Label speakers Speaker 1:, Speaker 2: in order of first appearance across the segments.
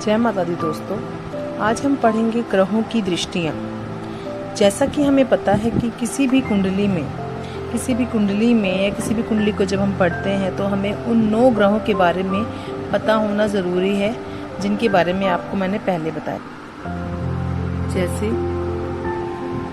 Speaker 1: जय माता दी दोस्तों, आज हम पढ़ेंगे ग्रहों की दृष्टियाँ। जैसा कि हमें पता है कि किसी भी कुंडली में या किसी भी कुंडली को जब हम पढ़ते हैं तो हमें उन 9 ग्रहों के बारे में पता होना ज़रूरी है, जिनके बारे में आपको मैंने पहले बताया। जैसे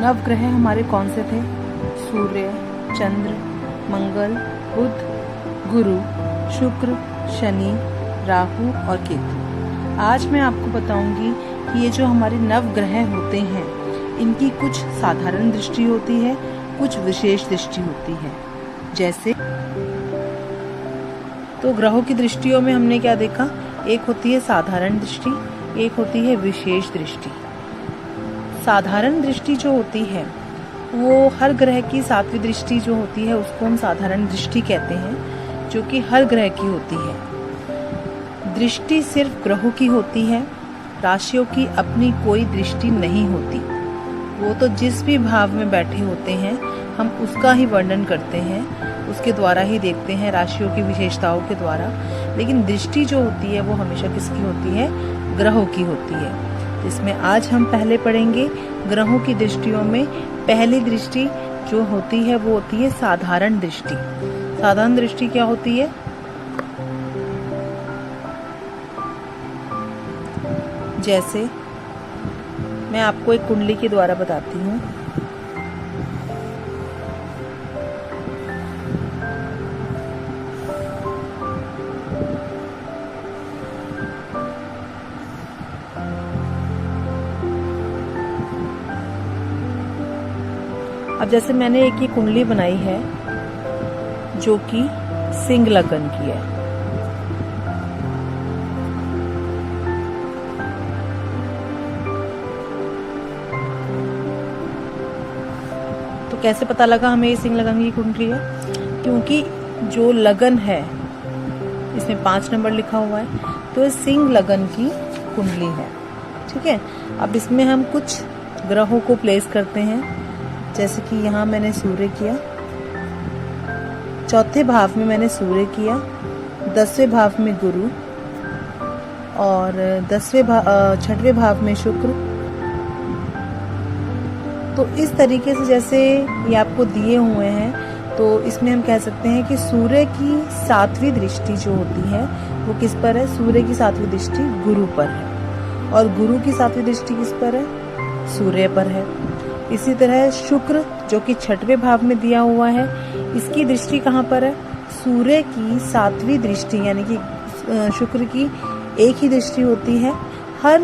Speaker 1: नवग्रह हमारे कौन से थे? सूर्य, चंद्र, मंगल, बुध, गुरु, शुक्र, शनि, राहु और केतु। आज मैं आपको बताऊंगी कि ये जो हमारे नवग्रह होते हैं, इनकी कुछ साधारण दृष्टि होती है, कुछ विशेष दृष्टि होती है। जैसे तो ग्रहों की दृष्टियों में हमने क्या देखा? एक होती है साधारण दृष्टि, एक होती है विशेष दृष्टि। साधारण दृष्टि जो होती है वो हर ग्रह की 7वीं दृष्टि जो होती है उसको हम साधारण दृष्टि कहते हैं, जो कि हर ग्रह की होती है। दृष्टि सिर्फ ग्रहों की होती है, राशियों की अपनी कोई दृष्टि नहीं होती। वो तो जिस भी भाव में बैठे होते हैं हम उसका ही वर्णन करते हैं, उसके द्वारा ही देखते हैं, राशियों की विशेषताओं के द्वारा। लेकिन दृष्टि जो होती है वो हमेशा किसकी होती है? ग्रहों की होती है। इसमें आज हम पहले पढ़ेंगे ग्रहों की दृष्टियों में पहली दृष्टि जो होती है वो होती है साधारण दृष्टि। साधारण दृष्टि क्या होती है? जैसे मैं आपको एक कुंडली के द्वारा बताती हूँ। अब जैसे मैंने एक ये कुंडली बनाई है जो कि सिंह लगन की है। तो कैसे पता लगा हमें ये सिंह लगन की कुंडली है? क्योंकि जो लगन है इसमें 5 नंबर लिखा हुआ है, तो ये सिंह लगन की कुंडली है। ठीक है, अब इसमें हम कुछ ग्रहों को प्लेस करते हैं। जैसे कि यहाँ मैंने सूर्य किया, 4थे भाव में मैंने सूर्य किया, 10वें भाव में गुरु और 6वें भाव में शुक्र। तो इस तरीके से जैसे ये आपको दिए हुए हैं, तो इसमें हम कह सकते हैं कि सूर्य की 7वीं दृष्टि जो होती है वो किस पर है? सूर्य की 7वीं दृष्टि गुरु पर है, और गुरु की 7वीं दृष्टि किस पर है? सूर्य पर है। इसी तरह शुक्र जो कि 6वें भाव में दिया हुआ है, इसकी दृष्टि कहाँ पर है? सूर्य की 7वीं दृष्टि, यानी कि शुक्र की एक ही दृष्टि होती है। हर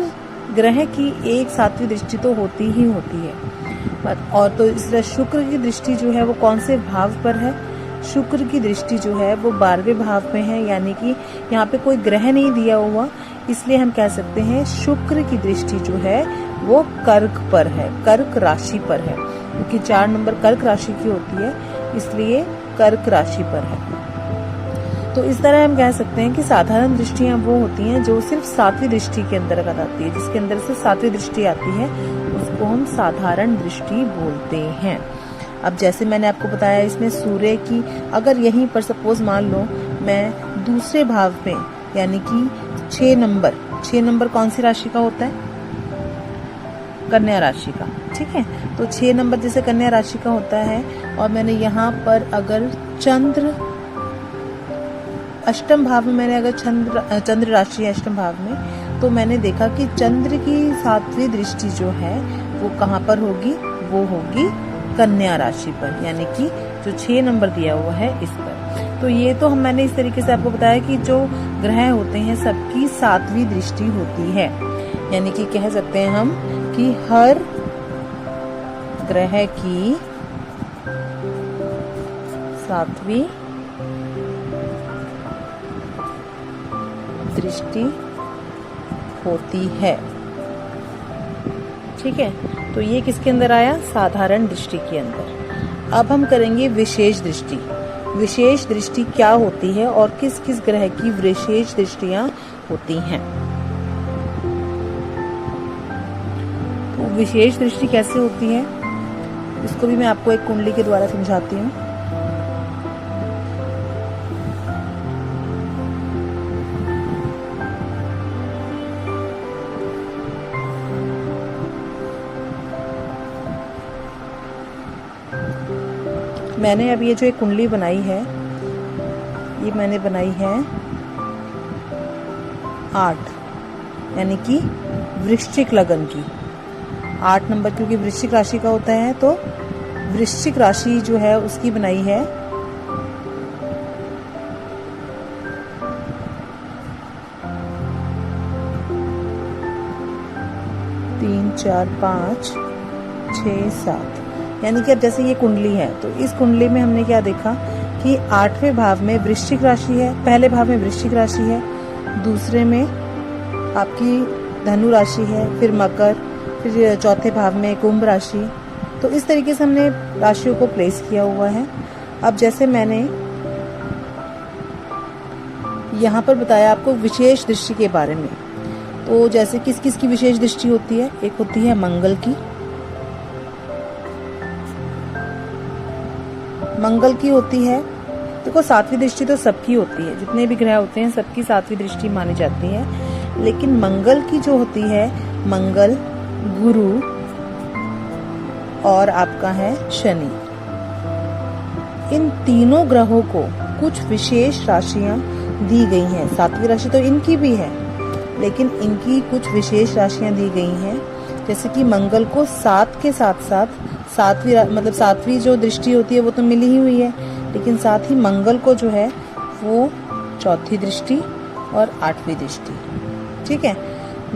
Speaker 1: ग्रह की एक 7वीं दृष्टि तो होती ही होती है। और तो इस तरह शुक्र की दृष्टि जो है वो कौन से भाव पर है? शुक्र की दृष्टि जो है वो 12वें भाव में है, यानी कि यहाँ पे कोई ग्रह नहीं दिया हुआ, इसलिए हम कह सकते हैं शुक्र की दृष्टि जो है वो कर्क पर है, कर्क राशि पर है। क्योंकि 4 नंबर कर्क राशि की होती है, इसलिए कर्क राशि पर है। तो इस तरह हम कह सकते हैं कि साधारण दृष्टियां वो होती हैं जो सिर्फ 7वीं दृष्टि के अंतर्गत आती है। जिसके अंदर से 7वीं दृष्टि आती है उसको हम साधारण दृष्टि बोलते हैं। अब जैसे मैंने आपको बताया, इसमें सूर्य की अगर यहीं पर सपोज मान लो मैं दूसरे भाव में, यानी कि 6 नंबर कौन सी राशि का होता है? कन्या राशि का। ठीक है, तो 6 नंबर जैसे कन्या राशि का होता है, और मैंने यहाँ पर अगर चंद्र अष्टम भाव में, मैंने अगर चंद्र राशि है अष्टम भाव में, तो मैंने देखा कि चंद्र की 7वीं दृष्टि जो है वो कहाँ पर होगी? वो होगी कन्या राशि पर, यानी कि जो 6 नंबर दिया हुआ है इस पर। तो ये तो मैंने इस तरीके से आपको बताया कि जो ग्रह होते हैं सबकी 7वीं दृष्टि होती है, यानी कि कह सकते हैं हम कि हर ग्रह की 7वीं दृष्टि होती है। ठीक है, तो ये किसके अंदर आया? साधारण दृष्टि के अंदर। अब हम करेंगे विशेष दृष्टि। विशेष दृष्टि क्या होती है और किस किस ग्रह की विशेष दृष्टियां होती हैं? तो विशेष दृष्टि कैसे होती है इसको भी मैं आपको एक कुंडली के द्वारा समझाती हूँ। मैंने अब ये जो एक कुंडली बनाई है, ये मैंने बनाई है 8, यानी कि वृश्चिक लगन की 8 नंबर, क्योंकि वृश्चिक राशि का होता है, तो वृश्चिक राशि जो है उसकी बनाई है 3 4 5 6 7, यानी कि अब जैसे ये कुंडली है तो इस कुंडली में हमने क्या देखा कि 8वें भाव में वृश्चिक राशि है, पहले भाव में वृश्चिक राशि है, दूसरे में आपकी धनु राशि है, फिर मकर, फिर चौथे भाव में कुंभ राशि। तो इस तरीके से हमने राशियों को प्लेस किया हुआ है। अब जैसे मैंने यहाँ पर बताया आपको विशेष दृष्टि के बारे में, तो जैसे किस किस की विशेष दृष्टि होती है, एक होती है मंगल की, मंगल की होती है, देखो 7वीं दृष्टि तो सबकी होती है, जितने भी ग्रह होते हैं सबकी 7वीं दृष्टि मानी जाती है, लेकिन मंगल की जो होती है, मंगल, गुरु और आपका है शनि, इन तीनों ग्रहों को कुछ विशेष राशियां दी गई हैं। 7वीं राशि तो इनकी भी है, लेकिन इनकी कुछ विशेष राशियां दी गई हैं, जैसे कि मंगल को 7 के साथ साथ 7वीं जो दृष्टि होती है वो तो मिली ही हुई है, लेकिन साथ ही मंगल को जो है वो 4थी दृष्टि और 8वीं दृष्टि, ठीक है।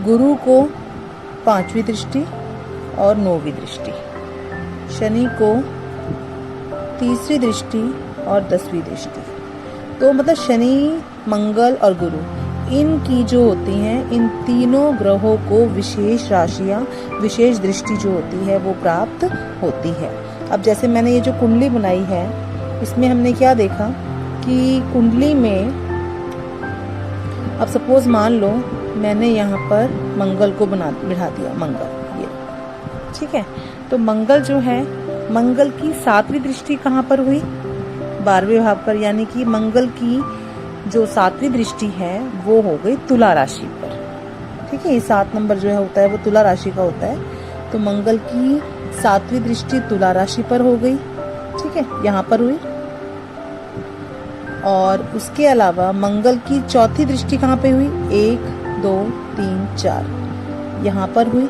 Speaker 1: गुरु को 5वीं दृष्टि और 9वीं दृष्टि, शनि को 3री दृष्टि और 10वीं दृष्टि। तो मतलब शनि, मंगल और गुरु, इनकी जो होती हैं, इन तीनों ग्रहों को विशेष राशियां, विशेष दृष्टि जो होती है वो प्राप्त होती है। अब जैसे मैंने ये जो कुंडली बनाई है, इसमें हमने क्या देखा कि कुंडली में अब सपोज मान लो मैंने यहाँ पर मंगल को बिठा दिया, मंगल ये, ठीक है। तो मंगल जो है, मंगल की 7वीं दृष्टि कहाँ पर हुई, 12वें भाव पर, यानी कि मंगल की जो 7वीं दृष्टि है वो हो गई तुला राशि पर, ठीक है। ये 7 नंबर जो है होता है वो तुला राशि का होता है, तो मंगल की 7वीं दृष्टि तुला राशि पर हो गई, ठीक है, यहाँ पर हुई। और उसके अलावा मंगल की 4थी दृष्टि कहाँ पे हुई, 1 2 3 4, यहाँ पर हुई,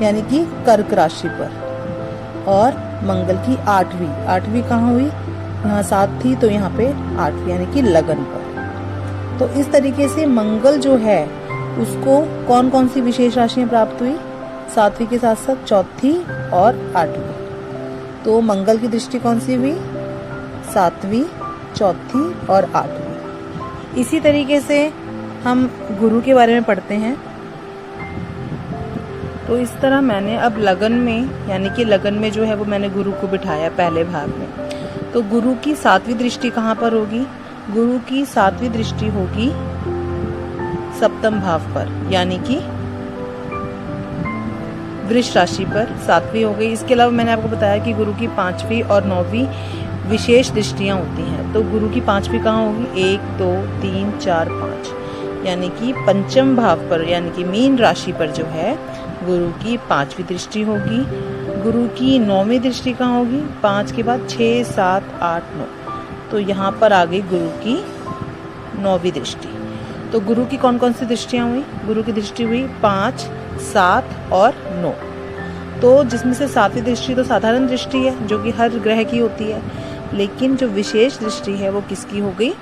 Speaker 1: यानी कि कर्क राशि पर। और मंगल की 8वीं कहाँ हुई, यहाँ 7 थी तो यहाँ पे 8वीं, यानी कि लगन पर। तो इस तरीके से मंगल जो है उसको कौन कौन सी विशेष राशियां प्राप्त हुई, 7वीं के साथ साथ 4थी और 8वीं। तो मंगल की दृष्टि कौन सी हुई, 7वीं, 4थी और 8वीं। इसी तरीके से हम गुरु के बारे में पढ़ते हैं। तो इस तरह मैंने अब लगन में, यानी कि लगन में जो है वो मैंने गुरु को बिठाया पहले भाग में। तो गुरु की 7वीं दृष्टि कहाँ पर होगी, गुरु की 7वीं दृष्टि होगी 7म भाव पर, यानी कि वृष राशि पर 7वीं हो गई। इसके अलावा मैंने आपको बताया कि गुरु की 5वीं और 9वीं विशेष दृष्टियां होती हैं। तो गुरु की 5वीं कहाँ होगी, 1 2 3 4 5, यानी कि 5म भाव पर, यानी कि मीन राशि पर जो है गुरु की 5वीं दृष्टि होगी। गुरु की 9वीं दृष्टि कहाँ होगी, 5 के बाद 6 7 8 9, तो यहाँ पर आ गई गुरु की 9वीं दृष्टि। तो गुरु की कौन कौन सी दृष्टियाँ हुई, गुरु की दृष्टि हुई 5 7 और 9। तो जिसमें से 7वीं दृष्टि तो साधारण दृष्टि है जो कि हर ग्रह की होती है, लेकिन जो विशेष दृष्टि है वो किसकी हो गई,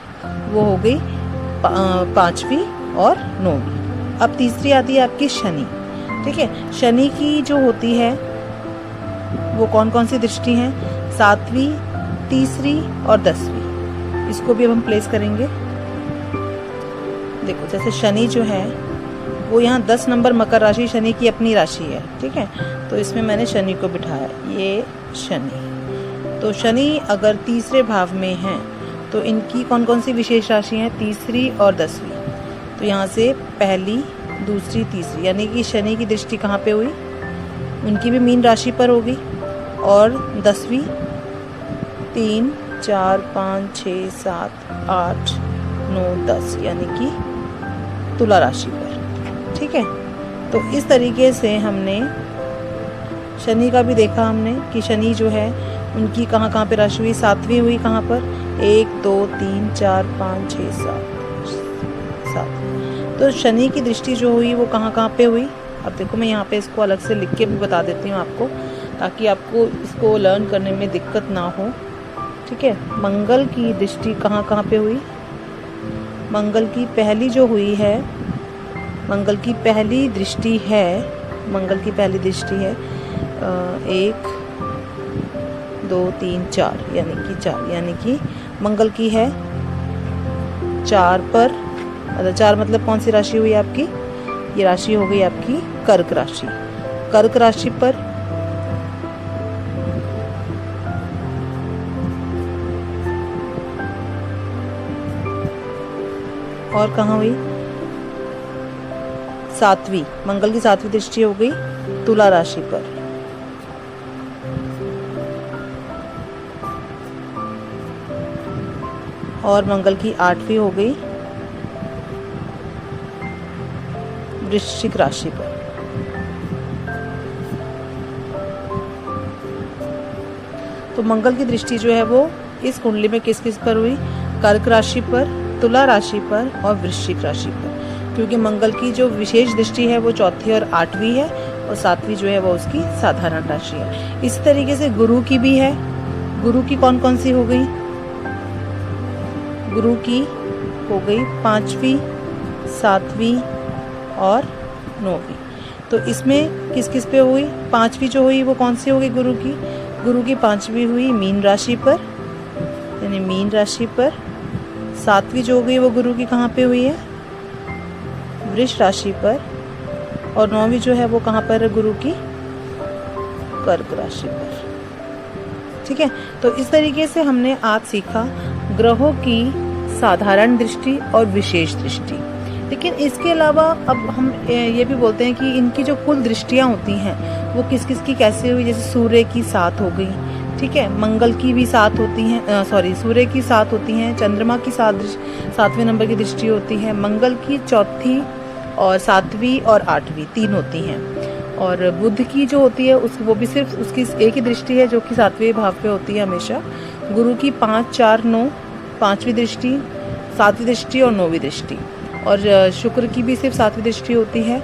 Speaker 1: वो हो गई 5वीं और 9वीं। अब तीसरी आती है आपकी शनि, ठीक है। शनि की जो होती है वो कौन कौन सी दृष्टि हैं, 7वीं, 3री और 10वीं। इसको भी अब हम प्लेस करेंगे। देखो जैसे शनि जो है वो यहाँ 10 नंबर मकर राशि शनि की अपनी राशि है, ठीक है। तो इसमें मैंने शनि को बिठाया, ये शनि। तो शनि अगर 3रे भाव में है तो इनकी कौन कौन सी विशेष राशि हैं, 3री और 10वीं। तो यहाँ से पहली, दूसरी, तीसरी, यानी कि शनि की दृष्टि कहाँ पे हुई, उनकी भी मीन राशि पर होगी। और 10वीं 3 4 5 6 7 8 9 10, यानी कि तुला राशि पर, ठीक है। तो इस तरीके से हमने शनि का भी देखा हमने कि शनि जो है उनकी कहाँ कहाँ पे राशि हुई, 7वीं हुई कहाँ पर, 1 2 3 4 5 6 7। तो शनि की दृष्टि जो हुई वो कहाँ कहाँ पे हुई। अब देखो मैं यहाँ पे इसको अलग से लिख के भी बता देती हूँ आपको, ताकि आपको इसको लर्न करने में दिक्कत ना हो। ठीक है, मंगल की दृष्टि कहाँ कहाँ पे हुई। मंगल की पहली जो हुई है, मंगल की पहली दृष्टि है, मंगल की पहली दृष्टि है 1 2 3 4 यानी कि 4, यानी कि मंगल की है 4 पर। 4 मतलब कौन सी राशि हुई आपकी, ये राशि हो गई आपकी कर्क राशि। कर्क राशि पर और कहाँ हुई, 7वीं, मंगल की 7वीं दृष्टि हो गई तुला राशि पर। और मंगल की 8वीं हो गई वृश्चिक राशि पर। तो मंगल की दृष्टि जो है वो इस कुंडली में किस किस पर हुई, कर्क राशि पर, तुला राशि पर और वृश्चिक राशि पर। क्योंकि मंगल की जो विशेष दृष्टि है वो 4थी और 8वीं है, और 7वीं जो है वो उसकी साधारण राशि है। इसी तरीके से गुरु की भी है। गुरु की कौन कौन सी हो गई, गुरु की हो गई 5वीं 7वीं और 9वीं। तो इसमें किस किस पे हुई, 5वीं जो हुई वो कौन सी हो गई गुरु की, गुरु की 5वीं हुई मीन राशि पर, यानी मीन राशि पर। 7वीं जो हो गई वो गुरु की कहाँ पे हुई है, वृष राशि पर। और 9वीं जो है वो कहाँ पर है गुरु की, कर्क राशि पर। ठीक है, तो इस तरीके से हमने आज सीखा ग्रहों की साधारण दृष्टि और विशेष दृष्टि। लेकिन इसके अलावा अब हम ये भी बोलते हैं कि इनकी जो कुल दृष्टियां होती हैं वो किस किस की कैसे हुई। जैसे सूर्य की 7 हो गई, ठीक है, मंगल की भी 7 होती हैं, सूर्य की 7 होती हैं, चंद्रमा की 7वें नंबर की दृष्टि होती है, मंगल की 4थी और 7वीं और 8वीं 3 होती हैं। और बुध की जो होती है वो भी सिर्फ उसकी एक ही दृष्टि है जो कि 7वें भाव पे होती है हमेशा। गुरु की 5 4 9 5वीं दृष्टि, 7वीं दृष्टि और 9वीं दृष्टि। और शुक्र की भी सिर्फ 7वीं दृष्टि होती है।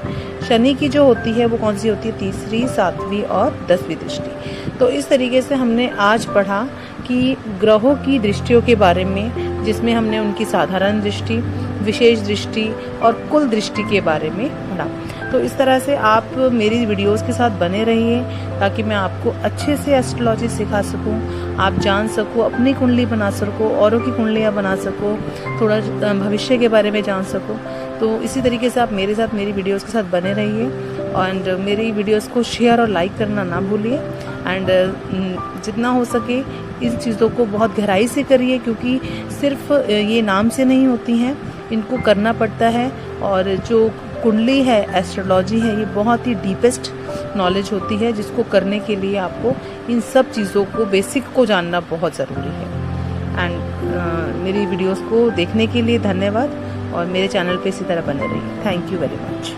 Speaker 1: शनि की जो होती है वो कौन सी होती है, 3री 7वीं और 10वीं दृष्टि। तो इस तरीके से हमने आज पढ़ा कि ग्रहों की दृष्टियों के बारे में, जिसमें हमने उनकी साधारण दृष्टि, विशेष दृष्टि और कुल दृष्टि के बारे में पढ़ा। तो इस तरह से आप मेरी वीडियोस के साथ बने रहिए ताकि मैं आपको अच्छे से एस्ट्रोलॉजी सिखा सकूं, आप जान सको, अपनी कुंडली बना सको, औरों की कुंडलियां बना सको, थोड़ा भविष्य के बारे में जान सको। तो इसी तरीके से आप मेरे साथ मेरी वीडियोस के साथ बने रहिए एंड मेरी वीडियोस को शेयर और लाइक करना ना भूलिए। एंड जितना हो सके इन चीज़ों को बहुत गहराई से करिए, क्योंकि सिर्फ ये नाम से नहीं होती हैं, इनको करना पड़ता है। और जो कुंडली है, एस्ट्रोलॉजी है, ये बहुत ही डीपेस्ट नॉलेज होती है, जिसको करने के लिए आपको इन सब चीज़ों को, बेसिक को जानना बहुत ज़रूरी है। एंड मेरी वीडियोस को देखने के लिए धन्यवाद और मेरे चैनल पे इसी तरह बने रहिए। Thank you very much.